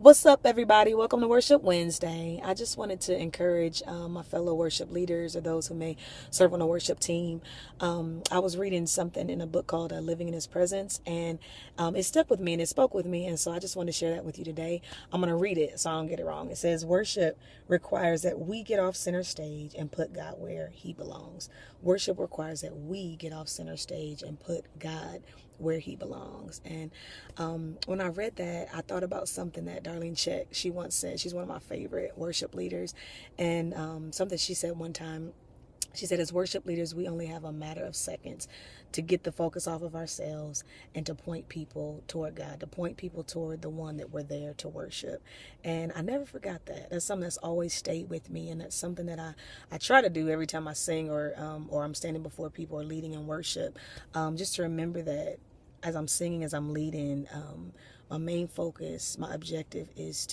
What's up, everybody? Welcome to Worship Wednesday. I just wanted to encourage my fellow worship leaders or those who may serve on a worship team. I was reading something in a book called Living in His Presence, and it stuck with me and it spoke with me. And so I just want to share that with you today. I'm going to read it so I don't get it wrong. It says, worship requires that we get off center stage and put God where He belongs. Worship requires that we get off center stage and put God where He belongs. And when I read that, I thought about something that Darlene Check, she once said. She's one of my favorite worship leaders. And something she said one time, she said, as worship leaders, we only have a matter of seconds to get the focus off of ourselves and to point people toward God, to point people toward the one that we're there to worship. And I never forgot that. That's something that's always stayed with me. And that's something that I try to do every time I sing or I'm standing before people or leading in worship, just to remember that as I'm singing, as I'm leading, my main focus, my objective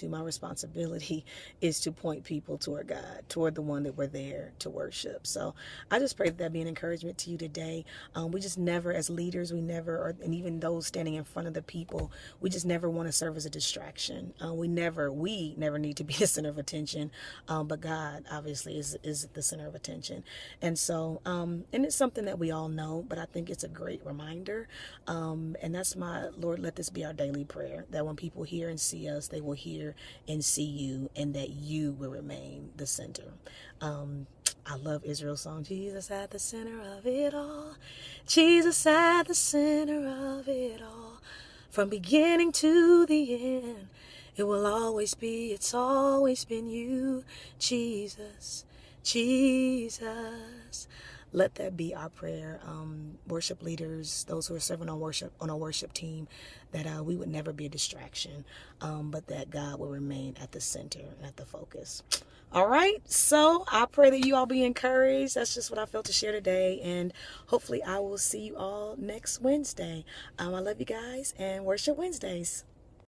my responsibility is to point people toward God, toward the one that we're there to worship. So I just pray that be an encouragement to you today. We just never, as leaders, and even those standing in front of the people, we just never want to serve as a distraction. We never need to be the center of attention, but God obviously is the center of attention. And so, and it's something that we all know, but I think it's a great reminder. And that's my Lord, let this be our daily prayer, that when people hear and see us, they will hear and see you, and that you will remain the center. I love Israel's song, Jesus at the center of it all. Jesus at the center of it all. From beginning to the end, it will always be, it's always been you, Jesus, Jesus. Let that be our prayer, worship leaders, those who are serving on a worship team, that we would never be a distraction, but that God will remain at the center and at the focus. All right, so I pray that you all be encouraged. That's just what I felt to share today, and hopefully I will see you all next Wednesday. I love you guys, and Worship Wednesdays.